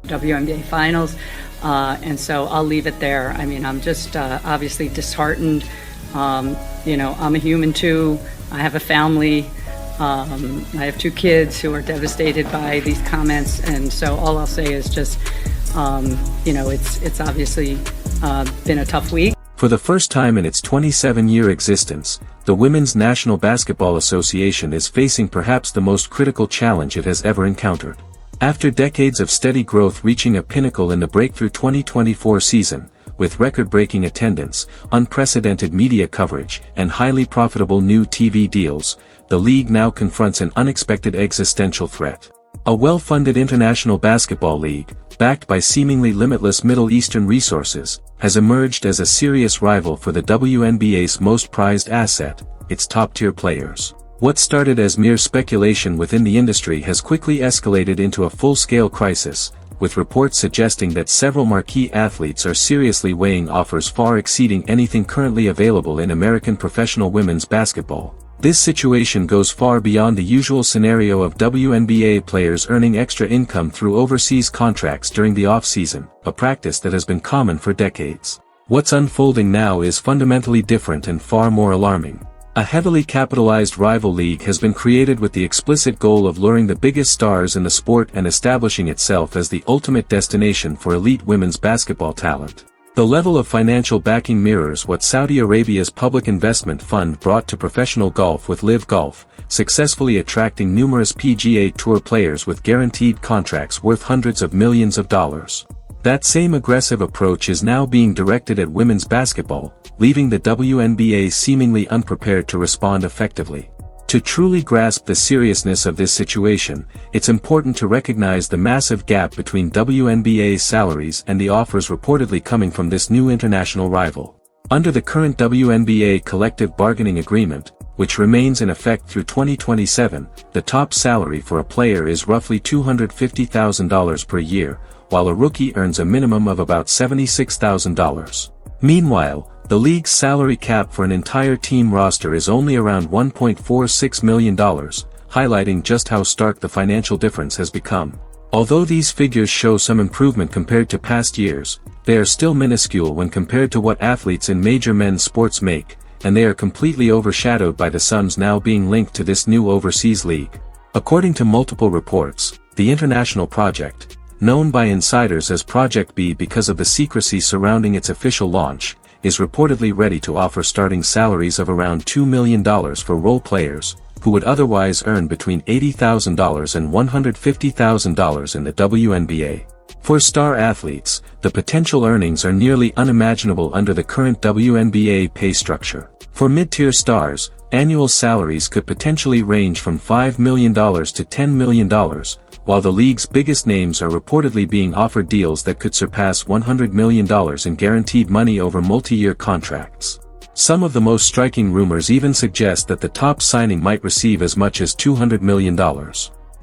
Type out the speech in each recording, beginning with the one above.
WNBA finals. And so I'll leave it there. I mean, I'm just obviously disheartened. I'm a human too. I have a family. I have 2 kids who are devastated by these comments. And so all I'll say is just, it's obviously been a tough week. For the first time in its 27-year existence, the Women's National Basketball Association is facing perhaps the most critical challenge it has ever encountered. After decades of steady growth reaching a pinnacle in the breakthrough 2024 season, with record-breaking attendance, unprecedented media coverage, and highly profitable new TV deals, the league now confronts an unexpected existential threat. A well-funded international basketball league, backed by seemingly limitless Middle Eastern resources, has emerged as a serious rival for the WNBA's most prized asset, its top-tier players. What started as mere speculation within the industry has quickly escalated into a full-scale crisis, with reports suggesting that several marquee athletes are seriously weighing offers far exceeding anything currently available in American professional women's basketball. This situation goes far beyond the usual scenario of WNBA players earning extra income through overseas contracts during the off-season, a practice that has been common for decades. What's unfolding now is fundamentally different and far more alarming. A heavily capitalized rival league has been created with the explicit goal of luring the biggest stars in the sport and establishing itself as the ultimate destination for elite women's basketball talent. The level of financial backing mirrors what Saudi Arabia's public investment fund brought to professional golf with Live Golf, successfully attracting numerous PGA Tour players with guaranteed contracts worth hundreds of millions of dollars. That same aggressive approach is now being directed at women's basketball, leaving the WNBA seemingly unprepared to respond effectively. To truly grasp the seriousness of this situation, it's important to recognize the massive gap between WNBA's salaries and the offers reportedly coming from this new international rival. Under the current WNBA collective bargaining agreement, which remains in effect through 2027, the top salary for a player is roughly $250,000 per year, while a rookie earns a minimum of about $76,000. Meanwhile, the league's salary cap for an entire team roster is only around $1.46 million, highlighting just how stark the financial difference has become. Although these figures show some improvement compared to past years, they are still minuscule when compared to what athletes in major men's sports make, and they are completely overshadowed by the sums now being linked to this new overseas league. According to multiple reports, the international project, known by insiders as Project B because of the secrecy surrounding its official launch, is reportedly ready to offer starting salaries of around $2 million for role players, who would otherwise earn between $80,000 and $150,000 in the WNBA. For star athletes, the potential earnings are nearly unimaginable under the current WNBA pay structure. For mid-tier stars, annual salaries could potentially range from $5 million to $10 million, while the league's biggest names are reportedly being offered deals that could surpass $100 million in guaranteed money over multi-year contracts. Some of the most striking rumors even suggest that the top signing might receive as much as $200 million.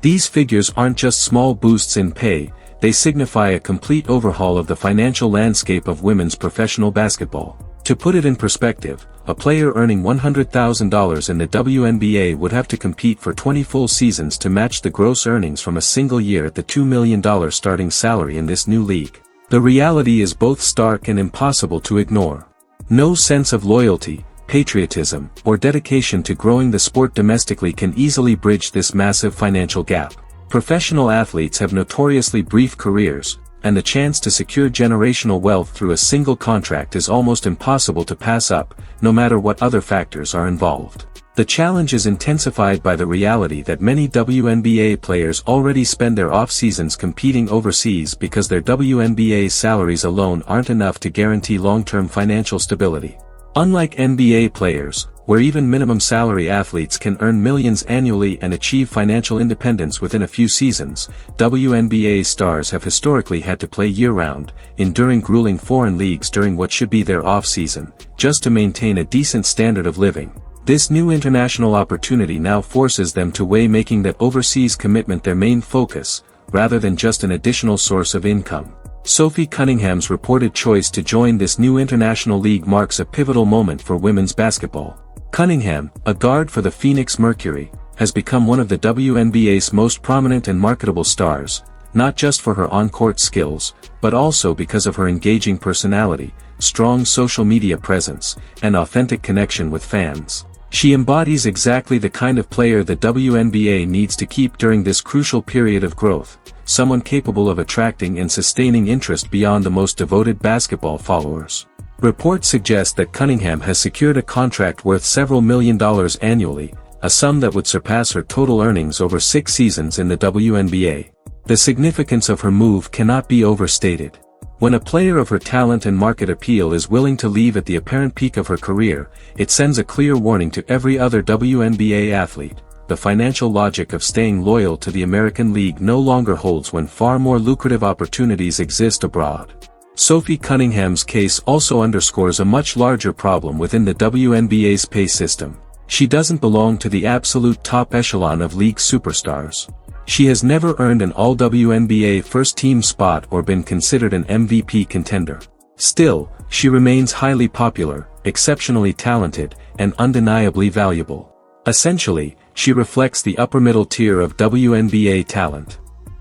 These figures aren't just small boosts in pay, they signify a complete overhaul of the financial landscape of women's professional basketball. To put it in perspective, a player earning $100,000 in the WNBA would have to compete for 20 full seasons to match the gross earnings from a single year at the $2 million starting salary in this new league. The reality is both stark and impossible to ignore. No sense of loyalty, patriotism, or dedication to growing the sport domestically can easily bridge this massive financial gap. Professional athletes have notoriously brief careers, and the chance to secure generational wealth through a single contract is almost impossible to pass up, no matter what other factors are involved. The challenge is intensified by the reality that many WNBA players already spend their off-seasons competing overseas because their WNBA salaries alone aren't enough to guarantee long-term financial stability. Unlike NBA players, where even minimum salary athletes can earn millions annually and achieve financial independence within a few seasons, WNBA stars have historically had to play year-round, enduring grueling foreign leagues during what should be their off-season, just to maintain a decent standard of living. This new international opportunity now forces them to weigh making that overseas commitment their main focus, rather than just an additional source of income. Sophie Cunningham's reported choice to join this new international league marks a pivotal moment for women's basketball. Cunningham, a guard for the Phoenix Mercury, has become one of the WNBA's most prominent and marketable stars, not just for her on-court skills, but also because of her engaging personality, strong social media presence, and authentic connection with fans. She embodies exactly the kind of player the WNBA needs to keep during this crucial period of growth, someone capable of attracting and sustaining interest beyond the most devoted basketball followers. Reports suggest that Cunningham has secured a contract worth several $1 million annually, a sum that would surpass her total earnings over 6 seasons in the WNBA. The significance of her move cannot be overstated. When a player of her talent and market appeal is willing to leave at the apparent peak of her career, it sends a clear warning to every other WNBA athlete. The financial logic of staying loyal to the American League no longer holds when far more lucrative opportunities exist abroad. Sophie Cunningham's case also underscores a much larger problem within the WNBA's pay system. She doesn't belong to the absolute top echelon of league superstars. She has never earned an All-WNBA first-team spot or been considered an MVP contender. Still, she remains highly popular, exceptionally talented, and undeniably valuable. Essentially, she reflects the upper-middle tier of WNBA talent.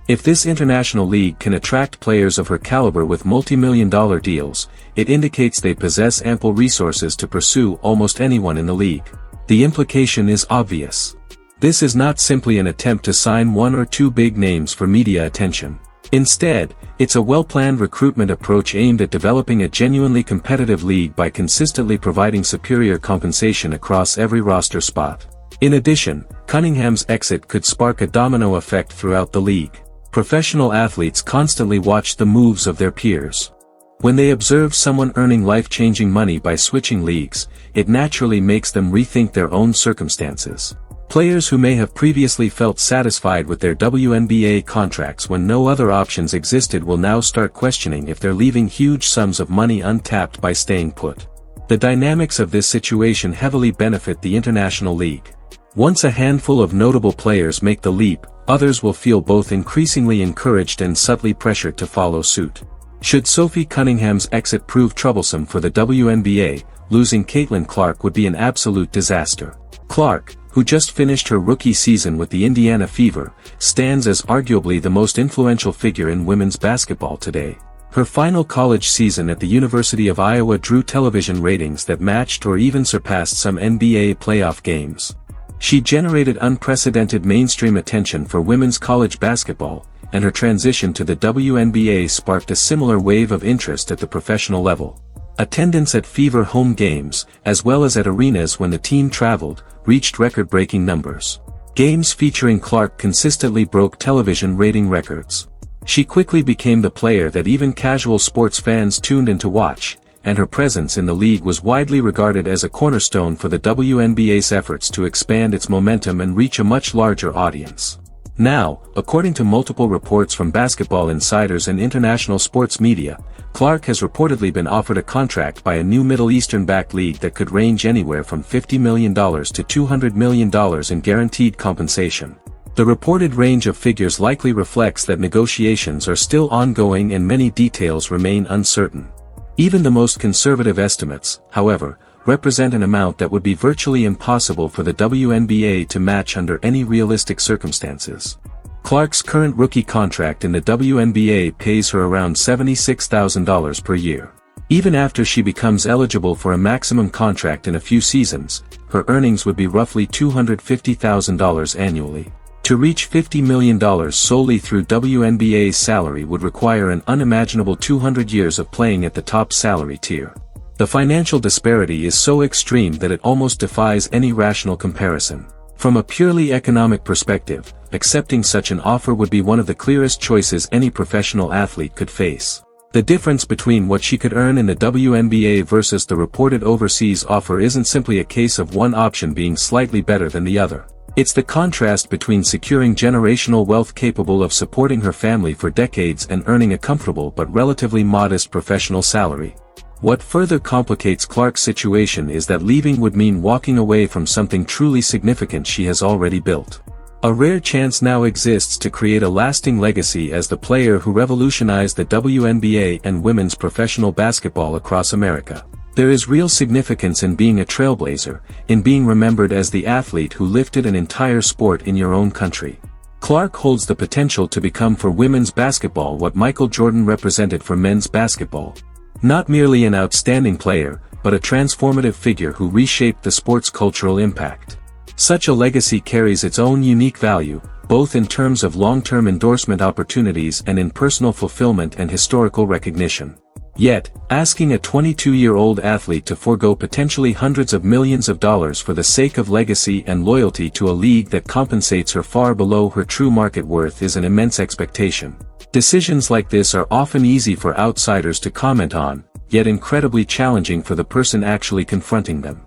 If this international league can attract players of her caliber with multi-million-dollar deals, it indicates they possess ample resources to pursue almost anyone in the league. The implication is obvious. This is not simply an attempt to sign 1 or 2 big names for media attention. Instead, it's a well-planned recruitment approach aimed at developing a genuinely competitive league by consistently providing superior compensation across every roster spot. In addition, Cunningham's exit could spark a domino effect throughout the league. Professional athletes constantly watch the moves of their peers. When they observe someone earning life-changing money by switching leagues, it naturally makes them rethink their own circumstances. Players who may have previously felt satisfied with their WNBA contracts when no other options existed will now start questioning if they're leaving huge sums of money untapped by staying put. The dynamics of this situation heavily benefit the International League. Once a handful of notable players make the leap, others will feel both increasingly encouraged and subtly pressured to follow suit. Should Sophie Cunningham's exit prove troublesome for the WNBA, losing Caitlin Clark would be an absolute disaster. Clark, who just finished her rookie season with the Indiana Fever, stands as arguably the most influential figure in women's basketball today. Her final college season at the University of Iowa drew television ratings that matched or even surpassed some NBA playoff games. She generated unprecedented mainstream attention for women's college basketball, and her transition to the WNBA sparked a similar wave of interest at the professional level. Attendance at Fever home games, as well as at arenas when the team traveled, reached record-breaking numbers. Games featuring Clark consistently broke television rating records. She quickly became the player that even casual sports fans tuned in to watch, and her presence in the league was widely regarded as a cornerstone for the WNBA's efforts to expand its momentum and reach a much larger audience. Now, according to multiple reports from basketball insiders and international sports media, Clark has reportedly been offered a contract by a new Middle Eastern-backed league that could range anywhere from $50 million to $200 million in guaranteed compensation. The reported range of figures likely reflects that negotiations are still ongoing and many details remain uncertain. Even the most conservative estimates, however, represent an amount that would be virtually impossible for the WNBA to match under any realistic circumstances. Clark's current rookie contract in the WNBA pays her around $76,000 per year. Even after she becomes eligible for a maximum contract in a few seasons, her earnings would be roughly $250,000 annually. To reach $50 million solely through WNBA's salary would require an unimaginable 200 years of playing at the top salary tier. The financial disparity is so extreme that it almost defies any rational comparison. From a purely economic perspective, accepting such an offer would be one of the clearest choices any professional athlete could face. The difference between what she could earn in the WNBA versus the reported overseas offer isn't simply a case of one option being slightly better than the other. It's the contrast between securing generational wealth capable of supporting her family for decades and earning a comfortable but relatively modest professional salary. What further complicates Clark's situation is that leaving would mean walking away from something truly significant she has already built. A rare chance now exists to create a lasting legacy as the player who revolutionized the WNBA and women's professional basketball across America. There is real significance in being a trailblazer, in being remembered as the athlete who lifted an entire sport in your own country. Clark holds the potential to become for women's basketball what Michael Jordan represented for men's basketball. Not merely an outstanding player, but a transformative figure who reshaped the sport's cultural impact. Such a legacy carries its own unique value, both in terms of long-term endorsement opportunities and in personal fulfillment and historical recognition. Yet, asking a 22-year-old athlete to forego potentially hundreds of millions of dollars for the sake of legacy and loyalty to a league that compensates her far below her true market worth is an immense expectation. Decisions like this are often easy for outsiders to comment on, yet incredibly challenging for the person actually confronting them.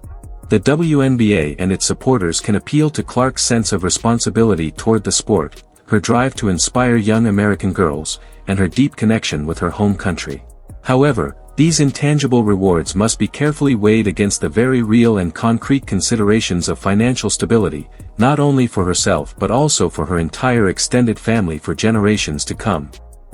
The WNBA and its supporters can appeal to Clark's sense of responsibility toward the sport, her drive to inspire young American girls, and her deep connection with her home country. However, these intangible rewards must be carefully weighed against the very real and concrete considerations of financial stability, not only for herself but also for her entire extended family for generations to come.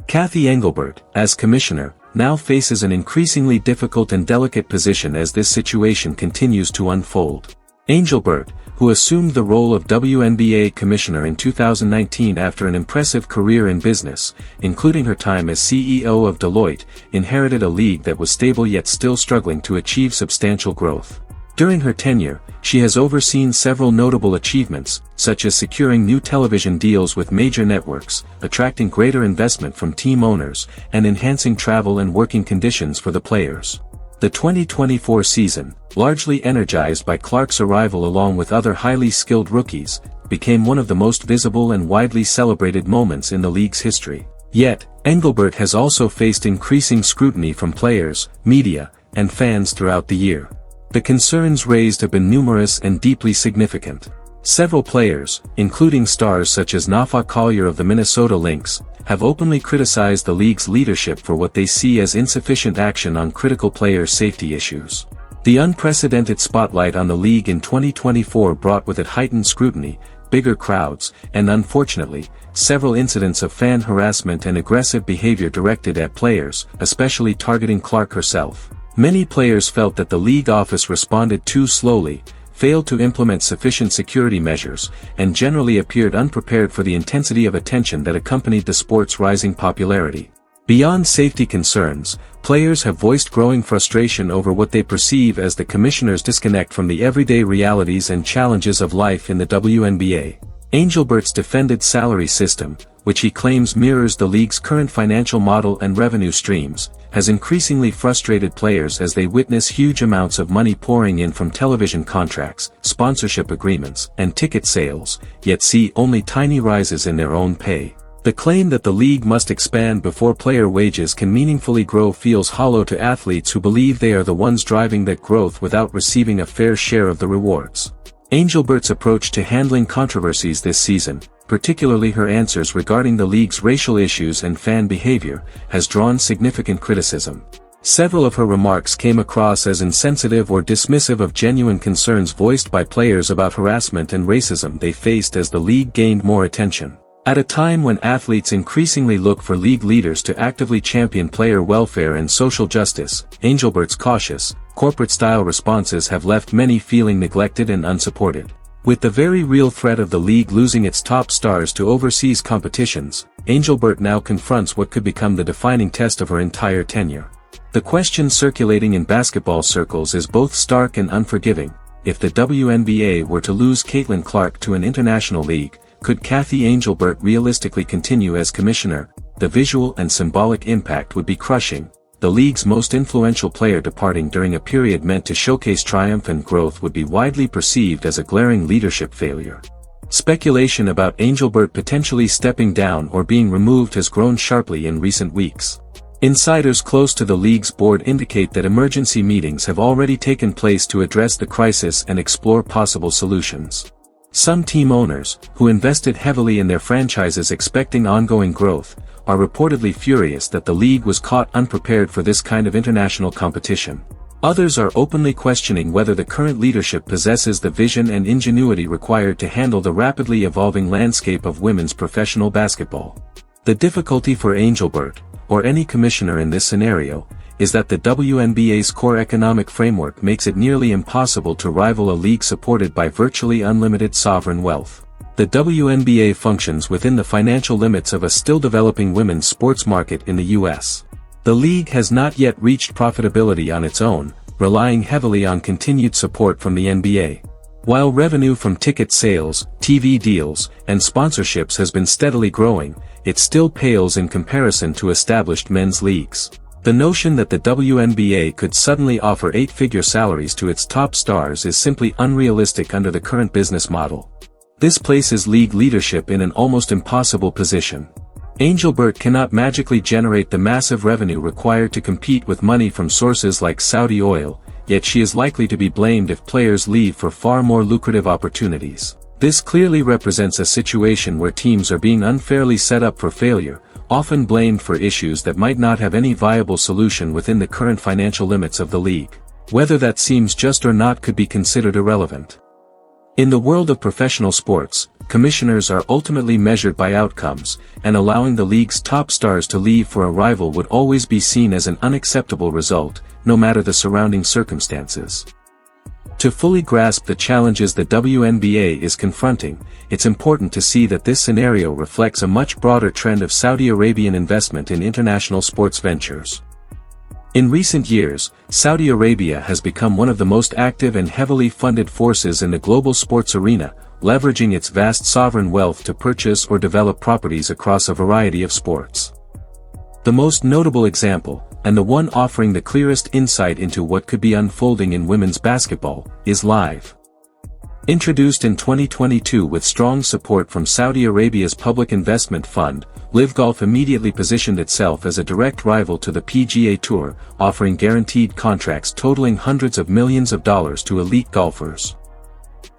Cathy Engelbert, as commissioner, now faces an increasingly difficult and delicate position as this situation continues to unfold. Engelbert, who assumed the role of WNBA commissioner in 2019 after an impressive career in business, including her time as CEO of Deloitte, inherited a league that was stable yet still struggling to achieve substantial growth. During her tenure, she has overseen several notable achievements, such as securing new television deals with major networks, attracting greater investment from team owners, and enhancing travel and working conditions for the players. The 2024 season, largely energized by Clark's arrival along with other highly skilled rookies, became one of the most visible and widely celebrated moments in the league's history. Yet, Engelbert has also faced increasing scrutiny from players, media, and fans throughout the year. The concerns raised have been numerous and deeply significant. Several players, including stars such as Nafa Collier of the Minnesota Lynx, have openly criticized the league's leadership for what they see as insufficient action on critical player safety issues. The unprecedented spotlight on the league in 2024 brought with it heightened scrutiny, bigger crowds, and unfortunately, several incidents of fan harassment and aggressive behavior directed at players, especially targeting Clark herself. Many players felt that the league office responded too slowly, failed to implement sufficient security measures, and generally appeared unprepared for the intensity of attention that accompanied the sport's rising popularity. Beyond safety concerns, players have voiced growing frustration over what they perceive as the commissioner's disconnect from the everyday realities and challenges of life in the WNBA. Engelbert's defended salary system, which he claims mirrors the league's current financial model and revenue streams, has increasingly frustrated players as they witness huge amounts of money pouring in from television contracts, sponsorship agreements, and ticket sales, yet see only tiny rises in their own pay. The claim that the league must expand before player wages can meaningfully grow feels hollow to athletes who believe they are the ones driving that growth without receiving a fair share of the rewards. Engelbert's approach to handling controversies this season, particularly her answers regarding the league's racial issues and fan behavior, has drawn significant criticism. Several of her remarks came across as insensitive or dismissive of genuine concerns voiced by players about harassment and racism they faced as the league gained more attention. At a time when athletes increasingly look for league leaders to actively champion player welfare and social justice, Engelbert's cautious, corporate-style responses have left many feeling neglected and unsupported. With the very real threat of the league losing its top stars to overseas competitions, Engelbert now confronts what could become the defining test of her entire tenure. The question circulating in basketball circles is both stark and unforgiving. If the WNBA were to lose Caitlin Clark to an international league, could Cathy Engelbert realistically continue as commissioner? The visual and symbolic impact would be crushing. The league's most influential player departing during a period meant to showcase triumph and growth would be widely perceived as a glaring leadership failure. Speculation about Engelbert potentially stepping down or being removed has grown sharply in recent weeks. Insiders close to the league's board indicate that emergency meetings have already taken place to address the crisis and explore possible solutions. Some team owners, who invested heavily in their franchises expecting ongoing growth, are reportedly furious that the league was caught unprepared for this kind of international competition. Others are openly questioning whether the current leadership possesses the vision and ingenuity required to handle the rapidly evolving landscape of women's professional basketball. The difficulty for Engelbert, or any commissioner in this scenario, is that the WNBA's core economic framework makes it nearly impossible to rival a league supported by virtually unlimited sovereign wealth. The WNBA functions within the financial limits of a still developing women's sports market in the US. The league has not yet reached profitability on its own, relying heavily on continued support from the NBA. While revenue from ticket sales, TV deals, and sponsorships has been steadily growing, it still pales in comparison to established men's leagues. The notion that the WNBA could suddenly offer 8-figure salaries to its top stars is simply unrealistic under the current business model. This places league leadership in an almost impossible position. Angelbert cannot magically generate the massive revenue required to compete with money from sources like Saudi oil, yet she is likely to be blamed if players leave for far more lucrative opportunities. This clearly represents a situation where teams are being unfairly set up for failure, often blamed for issues that might not have any viable solution within the current financial limits of the league. Whether that seems just or not could be considered irrelevant. In the world of professional sports, commissioners are ultimately measured by outcomes, and allowing the league's top stars to leave for a rival would always be seen as an unacceptable result, no matter the surrounding circumstances. To fully grasp the challenges the WNBA is confronting, it's important to see that this scenario reflects a much broader trend of Saudi Arabian investment in international sports ventures. In recent years, Saudi Arabia has become one of the most active and heavily funded forces in the global sports arena, leveraging its vast sovereign wealth to purchase or develop properties across a variety of sports. The most notable example, and the one offering the clearest insight into what could be unfolding in women's basketball, is Live. Introduced in 2022 with strong support from Saudi Arabia's public investment fund, Live Golf immediately positioned itself as a direct rival to the PGA Tour, offering guaranteed contracts totaling hundreds of millions of dollars to elite golfers.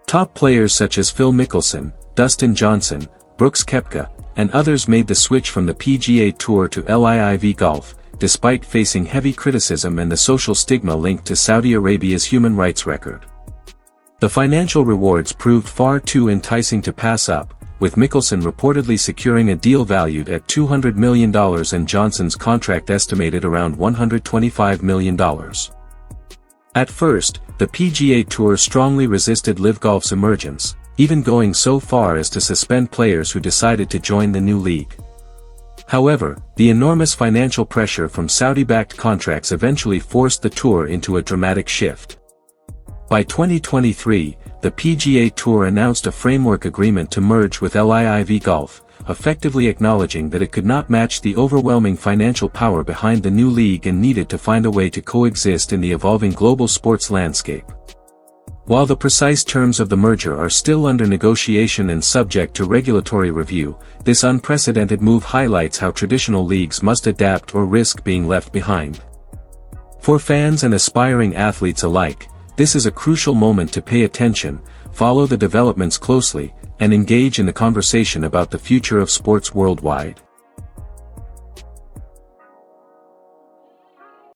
Top players such as Phil Mickelson, Dustin Johnson, Brooks Koepka, and others made the switch from the PGA Tour to LIV Golf, despite facing heavy criticism and the social stigma linked to Saudi Arabia's human rights record. The financial rewards proved far too enticing to pass up, with Mickelson reportedly securing a deal valued at $200 million and Johnson's contract estimated around $125 million. At first, the PGA Tour strongly resisted Live Golf's emergence, even going so far as to suspend players who decided to join the new league. However, the enormous financial pressure from Saudi-backed contracts eventually forced the tour into a dramatic shift. By 2023, the PGA Tour announced a framework agreement to merge with LIV Golf, effectively acknowledging that it could not match the overwhelming financial power behind the new league and needed to find a way to coexist in the evolving global sports landscape. While the precise terms of the merger are still under negotiation and subject to regulatory review, this unprecedented move highlights how traditional leagues must adapt or risk being left behind. For fans and aspiring athletes alike, this is a crucial moment to pay attention, follow the developments closely, and engage in the conversation about the future of sports worldwide.